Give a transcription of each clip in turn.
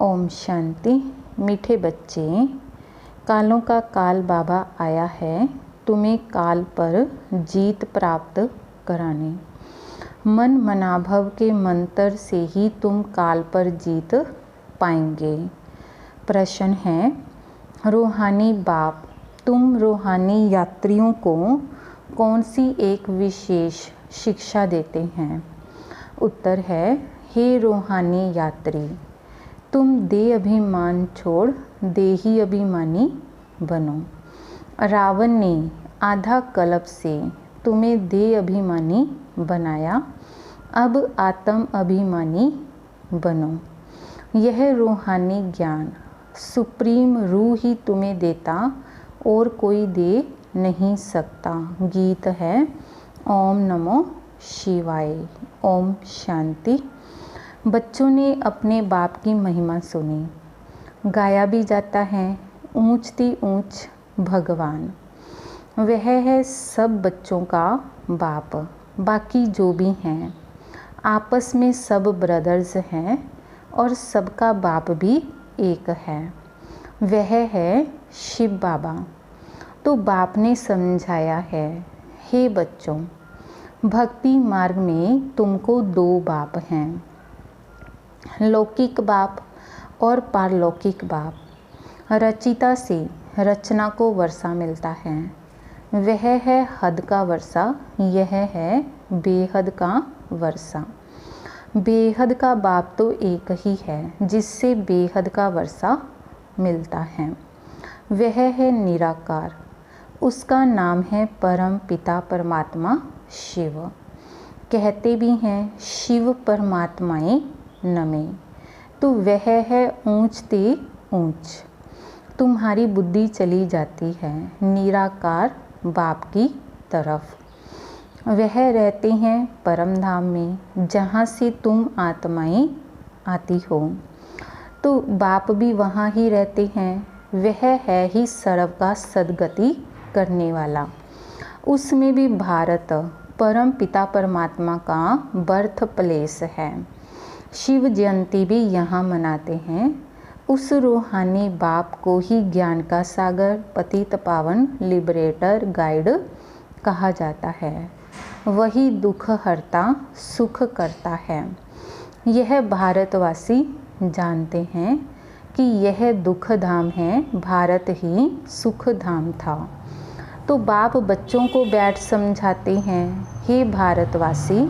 ओम शांति। मीठे बच्चे, कालों का काल बाबा आया है तुम्हें काल पर जीत प्राप्त कराने। मन मनाभव के मंत्र से ही तुम काल पर जीत पाएंगे। प्रश्न है, रूहानी बाप तुम रूहानी यात्रियों को कौन सी एक विशेष शिक्षा देते हैं? उत्तर है, हे रूहानी यात्री, तुम देह अभिमान छोड़ देही अभिमानी बनो। रावण ने आधा कल्प से तुम्हें देह अभिमानी बनाया, अब आत्म अभिमानी बनो। यह रूहानी ज्ञान सुप्रीम रूह ही तुम्हें देता और कोई दे नहीं सकता। गीत है ओम नमो शिवाय। ओम शांति। बच्चों ने अपने बाप की महिमा सुनी। गाया भी जाता है, ऊंचती ऊंच भगवान। वह है सब बच्चों का बाप। बाकी जो भी हैं आपस में सब ब्रदर्स हैं और सबका बाप भी एक है। वह है शिव बाबा। तो बाप ने समझाया है, हे बच्चों, भक्ति मार्ग में तुमको दो बाप हैं, लौकिक बाप और पारलौकिक बाप। रचिता से रचना को वर्षा मिलता है, वह है हद का वर्षा, यह है बेहद का वर्षा। बेहद का बाप तो एक ही है जिससे बेहद का वर्षा मिलता है। वह है निराकार, उसका नाम है परम पिता परमात्मा शिव। कहते भी हैं शिव परमात्माएं नमे। तो वह है ऊंचते ऊंच। तुम्हारी बुद्धि चली जाती है निराकार बाप की तरफ। वह रहते हैं परम धाम में, जहाँ से तुम आत्माएं आती हो। तो बाप भी वहाँ ही रहते हैं। वह है ही सर्व का सद्गति करने वाला। उसमें भी भारत परम पिता परमात्मा का बर्थ प्लेस है। शिव जयंती भी यहाँ मनाते हैं। उस रूहानी बाप को ही ज्ञान का सागर, पतित पावन, लिबरेटर, गाइड कहा जाता है। वही दुख हरता, सुख करता है। यह भारतवासी जानते हैं कि यह दुख धाम है, भारत ही सुख धाम था। तो बाप बच्चों को बैठ समझाते हैं, हे भारतवासी,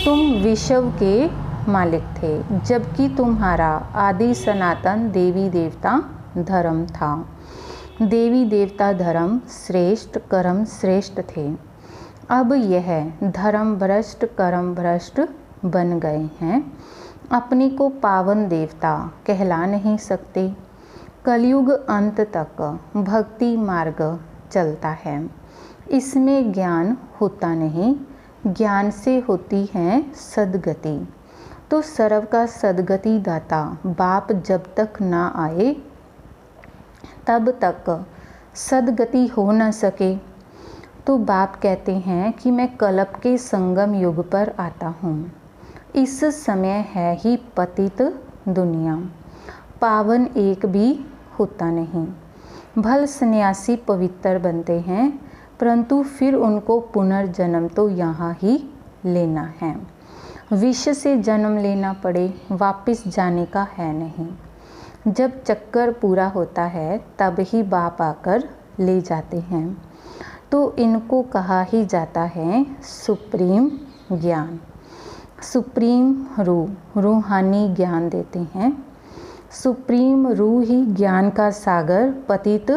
तुम विश्व के मालिक थे, जबकि तुम्हारा आदि सनातन देवी देवता धर्म था। देवी देवता धर्म श्रेष्ठ, कर्म श्रेष्ठ थे। अब यह धर्म भ्रष्ट, कर्म भ्रष्ट बन गए हैं। अपने को पावन देवता कहला नहीं सकते। कलयुग अंत तक भक्ति मार्ग चलता है। इसमें ज्ञान होता नहीं, ज्ञान से होती है सद्गति। तो सर्व का सद्गति दाता बाप जब तक ना आए तब तक सद्गति हो न सके। तो बाप कहते हैं कि मैं कल्प के संगम युग पर आता हूँ। इस समय है ही पतित दुनिया, पावन एक भी होता नहीं। भल सन्यासी पवित्र बनते हैं, परंतु फिर उनको पुनर्जन्म तो यहाँ ही लेना है। विष से जन्म लेना पड़े, वापस जाने का है नहीं। जब चक्कर पूरा होता है तब ही बाप आकर ले जाते हैं। तो इनको कहा ही जाता है सुप्रीम ज्ञान। सुप्रीम रूहानी ज्ञान देते हैं। सुप्रीम रूह ही ज्ञान का सागर, पतित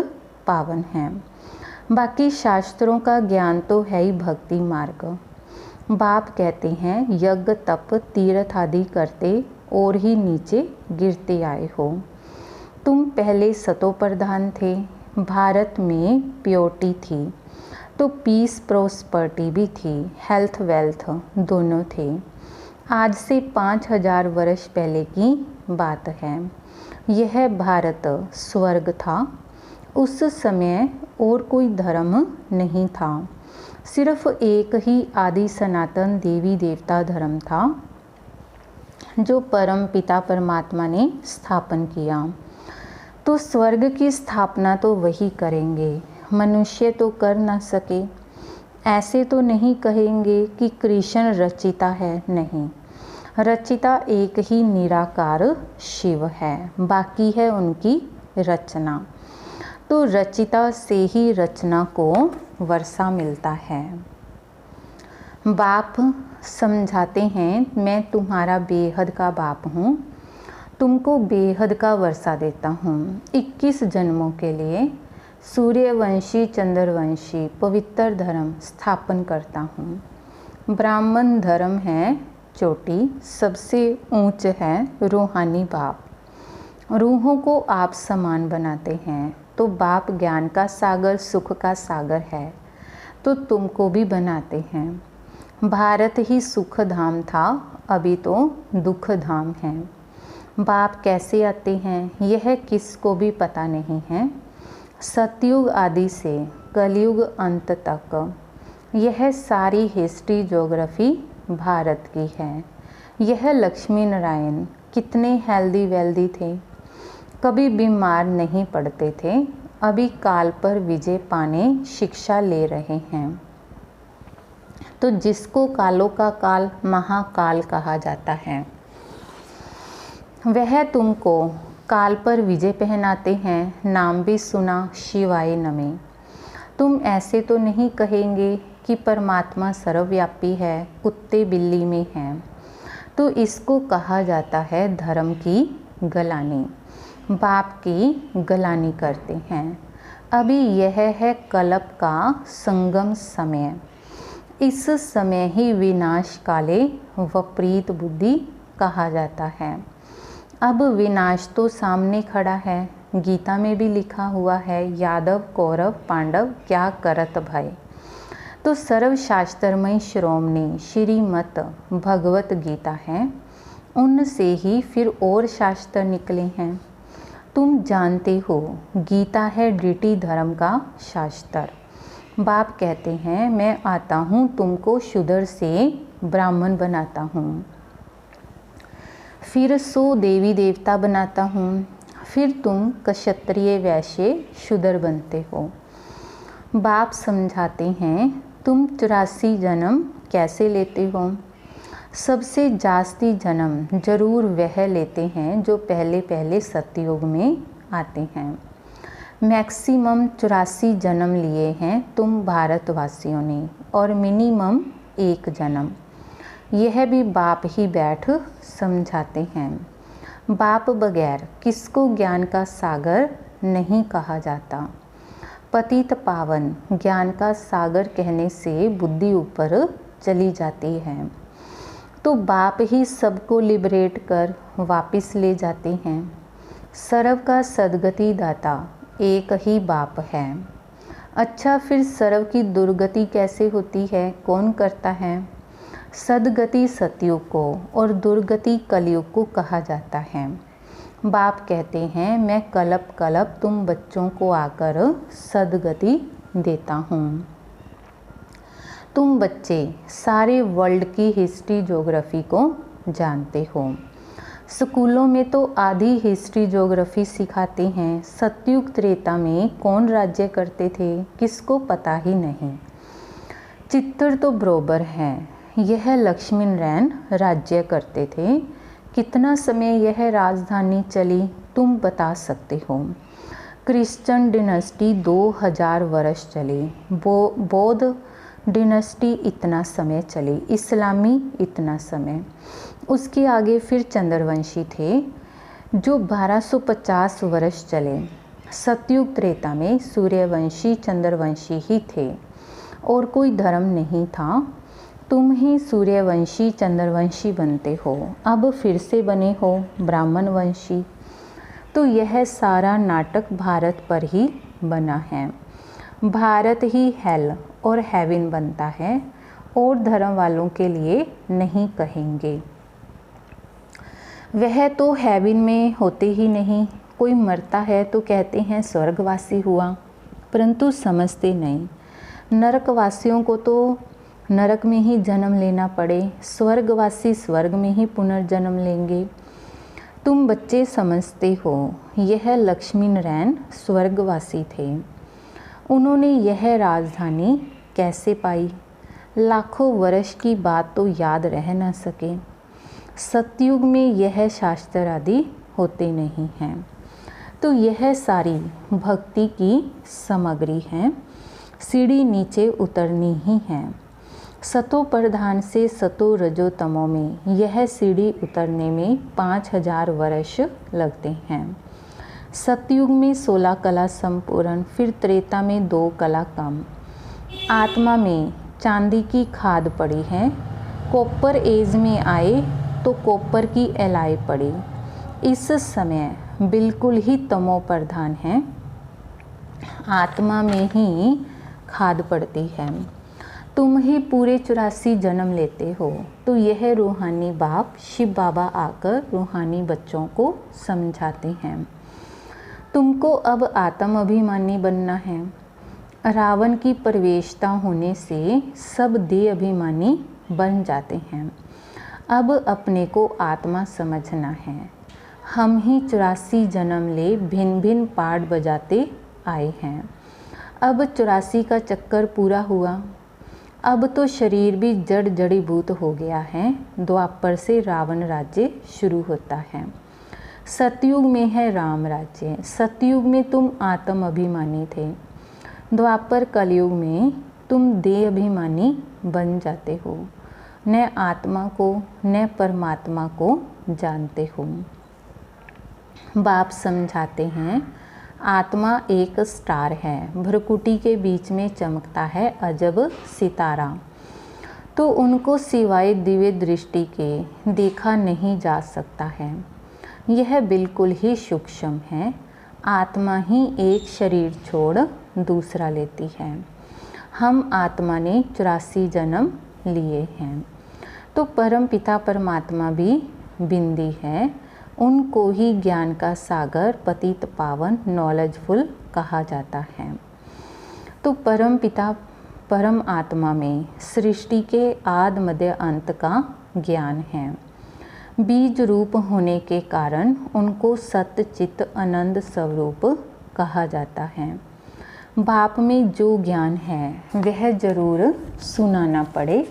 पावन है। बाकी शास्त्रों का ज्ञान तो है ही भक्ति मार्ग। बाप कहते हैं यज्ञ तप तीर्थ आदि करते और ही नीचे गिरते आए हो। तुम पहले सतो प्रधान थे, भारत में प्योरिटी थी, तो पीस प्रोस्पर्टी भी थी, हेल्थ वेल्थ दोनों थे। आज से 5000 वर्ष पहले की बात है। यह भारत स्वर्ग था। उस समय और कोई धर्म नहीं था, सिर्फ एक ही आदि सनातन देवी देवता धर्म था। जो परम पिता परमात्मा ने स्थापन किया। तो स्वर्ग की स्थापना तो वही करेंगे, मनुष्य तो कर ना सके। ऐसे तो नहीं कहेंगे कि कृष्ण रचिता है, नहीं, रचिता एक ही निराकार शिव है, बाकी है उनकी रचना। तो रचिता से ही रचना को वर्षा मिलता है। बाप समझाते हैं, मैं तुम्हारा बेहद का बाप हूँ, तुमको बेहद का वर्षा देता हूँ। 21 जन्मों के लिए सूर्यवंशी चंद्रवंशी पवित्र धर्म स्थापन करता हूँ। ब्राह्मण धर्म है चोटी, सबसे ऊंच है रूहानी बाप। रूहों को आप समान बनाते हैं, तो बाप ज्ञान का सागर सुख का सागर है, तो तुमको भी बनाते हैं। भारत ही सुख धाम था, अभी तो दुख धाम है। बाप कैसे आते हैं यह किसको भी पता नहीं है। सतयुग आदि से कलयुग अंत तक यह सारी हिस्ट्री ज्योग्राफी भारत की है। यह लक्ष्मी नारायण कितने हेल्दी वेल्दी थे, कभी बीमार नहीं पड़ते थे, अभी काल पर विजय पाने शिक्षा ले रहे हैं। तो जिसको कालों का काल महाकाल कहा जाता है, वह तुमको काल पर विजय पहनाते हैं। नाम भी सुना शिवाय नमः। तुम ऐसे तो नहीं कहेंगे कि परमात्मा सर्वव्यापी है, कुत्ते बिल्ली में है। तो इसको कहा जाता है धर्म की गलानी। बाप की गलानी करते हैं। अभी यह है कल्प का संगम समय। इस समय ही विनाश काले विपरीत बुद्धि कहा जाता है। अब विनाश तो सामने खड़ा है, गीता में भी लिखा हुआ है, यादव कौरव पांडव क्या करत भय। तो सर्वशास्त्रमय श्रोमणी श्रीमत भगवत गीता है, उनसे ही फिर और शास्त्र निकले हैं। तुम जानते हो गीता है डीटी धर्म का शास्त्र। बाप कहते हैं, मैं आता हूँ तुमको शूद्र से ब्राह्मण बनाता हूँ, फिर 100 देवी देवता बनाता हूँ, फिर तुम क्षत्रिय वैश्य शूद्र बनते हो। बाप समझाते हैं, तुम 84 जन्म कैसे लेते हो। सबसे जास्ती जन्म जरूर वह लेते हैं जो पहले पहले सतयुग में आते हैं। मैक्सिमम 84 जन्म लिए हैं तुम भारतवासियों ने, और मिनिमम 1 जन्म। यह भी बाप ही बैठ समझाते हैं। बाप बगैर किसको ज्ञान का सागर नहीं कहा जाता। पतित पावन ज्ञान का सागर कहने से बुद्धि ऊपर चली जाती है, तो बाप ही सबको लिबरेट कर वापस ले जाते हैं। सर्व का सदगति दाता एक ही बाप है। अच्छा, फिर सर्व की दुर्गति कैसे होती है, कौन करता है। सदगति सतयुग को और दुर्गति कलयुग को कहा जाता है। बाप कहते हैं, मैं कल्प कल्प तुम बच्चों को आकर सदगति देता हूँ। तुम बच्चे सारे वर्ल्ड की हिस्ट्री ज्योग्राफी को जानते हो। स्कूलों में तो आधी हिस्ट्री ज्योग्राफी सिखाते हैं। सतयुग त्रेता में कौन राज्य करते थे किसको पता ही नहीं। चित्तर तो बरोबर हैं। यह लक्ष्मी नारायण राज्य करते थे। कितना समय यह राजधानी चली तुम बता सकते हो। क्रिश्चियन डिनेस्टी 2000 वर्ष चली, बौद्ध डिनेस्टी इतना समय चली, इस्लामी इतना समय। उसके आगे फिर चंद्रवंशी थे जो 1250 वर्ष चले। सतयुग त्रेता में सूर्यवंशी चंद्रवंशी ही थे और कोई धर्म नहीं था। तुम ही सूर्यवंशी चंद्रवंशी बनते हो, अब फिर से बने हो ब्राह्मण वंशी। तो यह सारा नाटक भारत पर ही बना है। भारत ही हेल और हेवन बनता है, और धर्म वालों के लिए नहीं कहेंगे। वह तो हेवन में होते ही नहीं। कोई मरता है तो कहते हैं स्वर्गवासी हुआ, परंतु समझते नहीं। नरकवासियों को तो नरक में ही जन्म लेना पड़े, स्वर्गवासी स्वर्ग में ही पुनर्जन्म लेंगे। तुम बच्चे समझते हो यह लक्ष्मी नारायण स्वर्गवासी थे। उन्होंने यह राजधानी कैसे पाई? लाखों वर्ष की बात तो याद रह न सके। सतयुग में यह शास्त्र आदि होते नहीं हैं। तो यह सारी भक्ति की सामग्री है, सीढ़ी नीचे उतरनी ही है। सतो प्रधान से सतो रजो तमो में यह सीढ़ी उतरने में 5000 वर्ष लगते हैं। सतयुग में 16 कला संपूर्ण, फिर त्रेता में 2 कला कम। आत्मा में चांदी की खाद पड़ी है। कॉपर एज में आए तो कॉपर की एलाई पड़ी। इस समय बिल्कुल ही तमो प्रधान है, आत्मा में ही खाद पड़ती है। तुम ही पूरे 84 जन्म लेते हो। तो यह रूहानी बाप शिव बाबा आकर रूहानी बच्चों को समझाते हैं। तुमको अब आत्म अभिमानी बनना है। रावण की प्रवेशता होने से सब देह अभिमानी बन जाते हैं। अब अपने को आत्मा समझना है। हम ही 84 जन्म ले भिन्न भिन्न पार्ट बजाते आए हैं। अब 84 का चक्कर पूरा हुआ। अब तो शरीर भी जड़ जड़ीभूत हो गया है। द्वापर से रावण राज्य शुरू होता है। सतयुग में है राम राज्य। सतयुग में तुम आत्म अभिमानी थे। द्वापर कलयुग में तुम देह अभिमानी बन जाते हो। न आत्मा को न परमात्मा को जानते हो। बाप समझाते हैं आत्मा एक स्टार है, भ्रकुटी के बीच में चमकता है अजब सितारा। तो उनको सिवाय दिव्य दृष्टि के देखा नहीं जा सकता है। यह बिल्कुल ही सूक्ष्म है। आत्मा ही एक शरीर छोड़ दूसरा लेती है। हम आत्मा ने 84 जन्म लिए हैं। तो परम पिता परमात्मा भी बिंदी है। उनको ही ज्ञान का सागर, पतित पावन, नॉलेजफुल कहा जाता है। तो परम पिता परम आत्मा में सृष्टि के आदि मध्य अंत का ज्ञान है। बीज रूप होने के कारण उनको सत्य चित्त आनंद स्वरूप कहा जाता है। बाप में जो ज्ञान है वह जरूर सुनाना पड़े।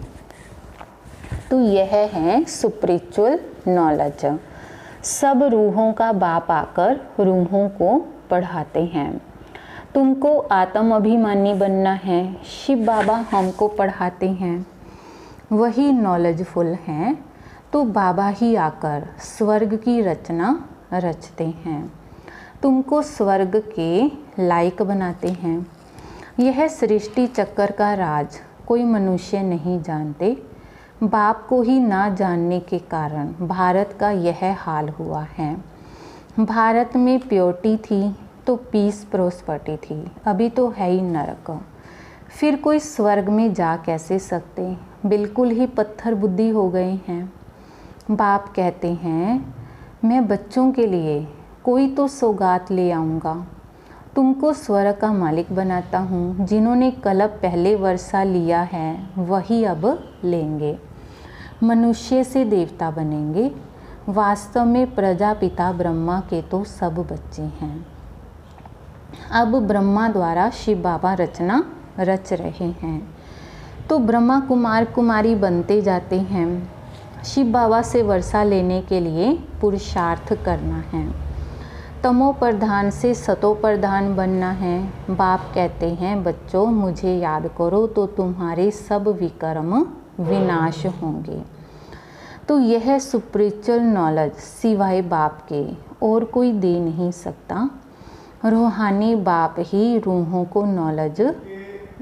तो यह है स्पिरिचुअल नॉलेज। सब रूहों का बाप आकर रूहों को पढ़ाते हैं। तुमको आत्म अभिमानी बनना है। शिव बाबा हमको पढ़ाते हैं, वही नॉलेजफुल हैं। तो बाबा ही आकर स्वर्ग की रचना रचते हैं। तुमको स्वर्ग के लायक बनाते हैं। यह सृष्टि चक्कर का राज कोई मनुष्य नहीं जानते। बाप को ही ना जानने के कारण भारत का यह हाल हुआ है। भारत में प्योरिटी थी तो पीस प्रोस्पर्टी थी, अभी तो है ही नरक। फिर कोई स्वर्ग में जा कैसे सकते? बिल्कुल ही पत्थर बुद्धि हो गए हैं। बाप कहते हैं मैं बच्चों के लिए कोई तो सौगात ले आऊँगा। तुमको स्वर्ग का मालिक बनाता हूँ। जिन्होंने कल्प पहले वर्षा लिया है वही अब लेंगे। मनुष्य से देवता बनेंगे। वास्तव में प्रजापिता ब्रह्मा के तो सब बच्चे हैं। अब ब्रह्मा द्वारा शिव बाबा रचना रच रहे हैं। तो ब्रह्मा कुमार कुमारी बनते जाते हैं। शिव बाबा से वर्षा लेने के लिए पुरुषार्थ करना है। तमो प्रधान से सतो प्रधान बनना है। बाप कहते हैं बच्चों मुझे याद करो तो तुम्हारे सब विकर्म विनाश होंगे। तो यह स्पिरिचुअल नॉलेज सिवाय बाप के और कोई दे नहीं सकता। रूहानी बाप ही रूहों को नॉलेज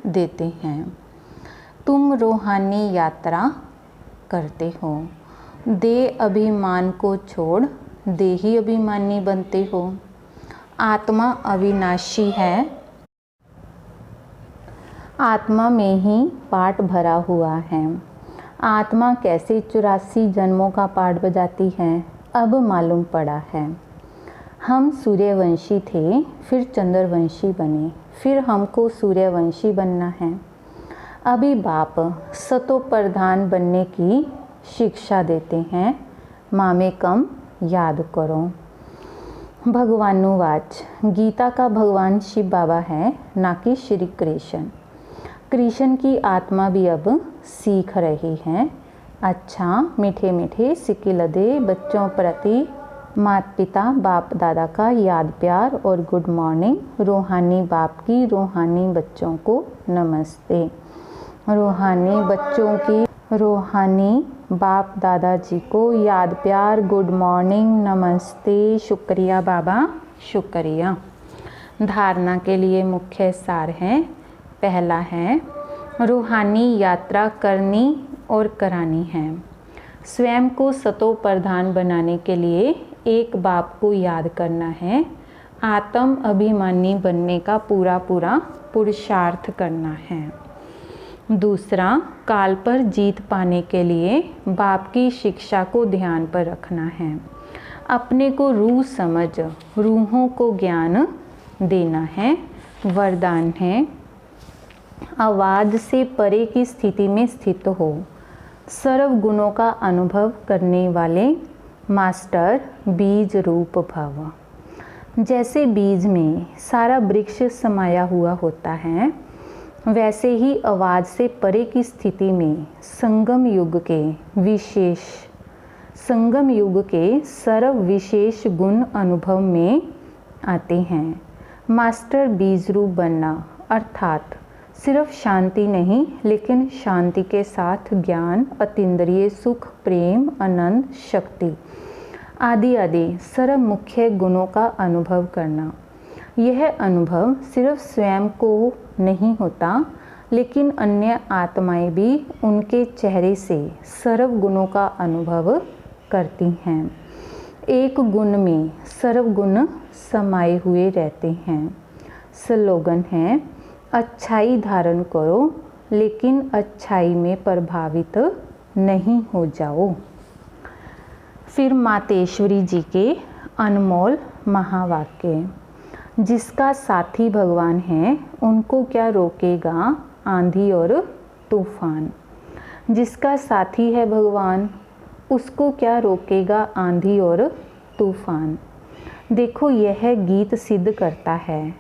देते हैं। तुम रूहानी यात्रा करते हो। देह अभिमान को छोड़ देही अभिमानी बनते हो। आत्मा अविनाशी है। आत्मा में ही पाठ भरा हुआ है। आत्मा कैसे 84 जन्मों का पाठ बजाती है अब मालूम पड़ा है। हम सूर्यवंशी थे, फिर चंद्रवंशी बने, फिर हमको सूर्यवंशी बनना है। अभी बाप सतो प्रधान बनने की शिक्षा देते हैं, मामेकम याद करो। भगवानुवाच, गीता का भगवान शिव बाबा है, ना कि श्री कृष्ण। कृष्ण की आत्मा भी अब सीख रही है। अच्छा, मीठे मीठे सिकिलदे बच्चों प्रति माता पिता बाप दादा का याद प्यार और गुड मॉर्निंग। रूहानी बाप की रूहानी बच्चों को नमस्ते। रूहानी बच्चों की रूहानी बाप दादाजी को याद प्यार, गुड मॉर्निंग, नमस्ते, शुक्रिया बाबा, शुक्रिया। धारणा के लिए मुख्य सार हैं। पहला है, रूहानी यात्रा करनी और करानी है। स्वयं को सतो प्रधान बनाने के लिए एक बाप को याद करना है। आत्म अभिमानी बनने का पूरा पुरुषार्थ करना है। दूसरा, काल पर जीत पाने के लिए बाप की शिक्षा को ध्यान पर रखना है। अपने को रूह समझ रूहों को ज्ञान देना है। वरदान है, आवाज से परे की स्थिति में स्थित हो। सर्व गुणों का अनुभव करने वाले मास्टर बीज रूप भव। जैसे बीज में सारा वृक्ष समाया हुआ होता है, वैसे ही आवाज से परे की स्थिति में संगम युग के सर्व विशेष गुण अनुभव में आते हैं। मास्टर बीज रूप बनना अर्थात सिर्फ शांति नहीं, लेकिन शांति के साथ ज्ञान, अतीन्द्रिय सुख, प्रेम, आनंद, शक्ति आदि आदि सर्व मुख्य गुणों का अनुभव करना। यह अनुभव सिर्फ स्वयं को नहीं होता, लेकिन अन्य आत्माएं भी उनके चेहरे से सर्व गुणों का अनुभव करती हैं। एक गुण में सर्व गुण समाये हुए रहते हैं। स्लोगन है, अच्छाई धारण करो, लेकिन अच्छाई में प्रभावित नहीं हो जाओ। फिर मातेश्वरी जी के अनमोल महावाक्य, जिसका साथी भगवान है, उनको क्या रोकेगा आंधी और तूफान। जिसका साथी है भगवान, उसको क्या रोकेगा आंधी और तूफान। देखो, यह गीत सिद्ध करता है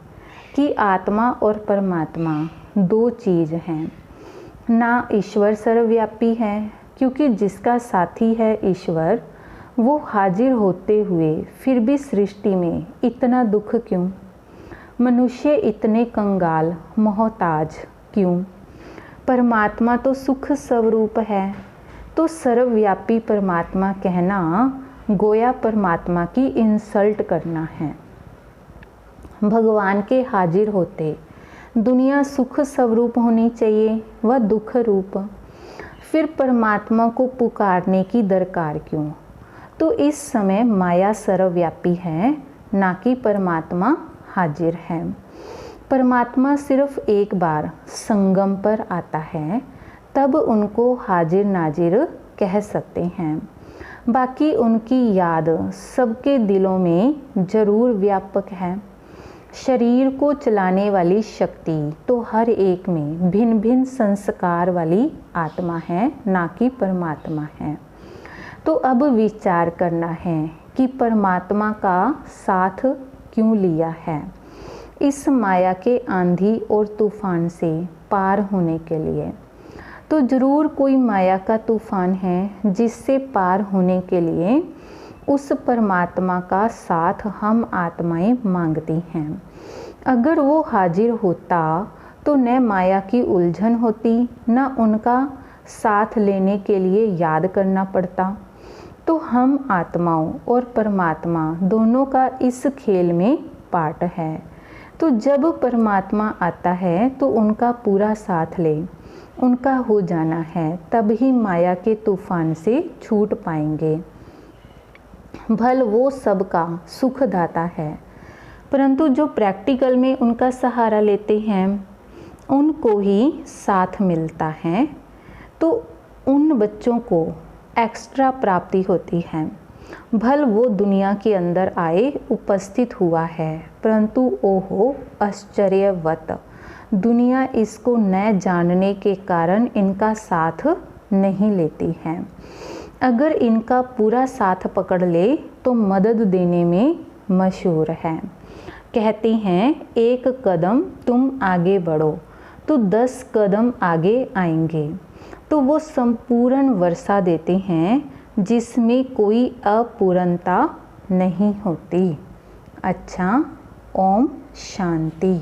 कि आत्मा और परमात्मा दो चीज़ हैं। ना ईश्वर सर्वव्यापी है, क्योंकि जिसका साथी है ईश्वर, वो हाजिर होते हुए फिर भी सृष्टि में इतना दुख क्यों? मनुष्य इतने कंगाल मोहताज क्यों? परमात्मा तो सुख स्वरूप है, तो सर्वव्यापी परमात्मा कहना गोया परमात्मा की इंसल्ट करना है। भगवान के हाजिर होते दुनिया सुख स्वरूप होनी चाहिए, वह दुख रूप। फिर परमात्मा को पुकारने की दरकार क्यों? तो इस समय माया सर्वव्यापी है, ना कि परमात्मा हाजिर है। परमात्मा सिर्फ एक बार संगम पर आता है, तब उनको हाजिर नाजिर कह सकते हैं। बाकी उनकी याद सबके दिलों में जरूर व्यापक है। शरीर को चलाने वाली शक्ति तो हर एक में भिन्न भिन्न संस्कार वाली आत्मा है, ना कि परमात्मा है। तो अब विचार करना है कि परमात्मा का साथ क्यों लिया है। इस माया के आंधी और तूफान से पार होने के लिए। तो जरूर कोई माया का तूफान है, जिससे पार होने के लिए उस परमात्मा का साथ हम आत्माएं मांगती हैं। अगर वो हाजिर होता तो न माया की उलझन होती, न उनका साथ लेने के लिए याद करना पड़ता। तो हम आत्माओं और परमात्मा दोनों का इस खेल में पार्ट है। तो जब परमात्मा आता है तो उनका पूरा साथ ले, उनका हो जाना है, तब ही माया के तूफान से छूट पाएंगे। भल वो सबका सुखदाता है, परंतु जो प्रैक्टिकल में उनका सहारा लेते हैं, उनको ही साथ मिलता है। तो उन बच्चों को एक्स्ट्रा प्राप्ति होती है। भल वो दुनिया के अंदर आए उपस्थित हुआ है, परंतु ओहो आश्चर्यवत दुनिया इसको न जानने के कारण इनका साथ नहीं लेती है। अगर इनका पूरा साथ पकड़ ले तो मदद देने में मशहूर है। कहते हैं एक कदम तुम आगे बढ़ो तो 10 कदम आगे आएंगे। तो वो संपूर्ण वर्षा देते हैं जिसमें कोई अपूर्णता नहीं होती। अच्छा, ओम शांति।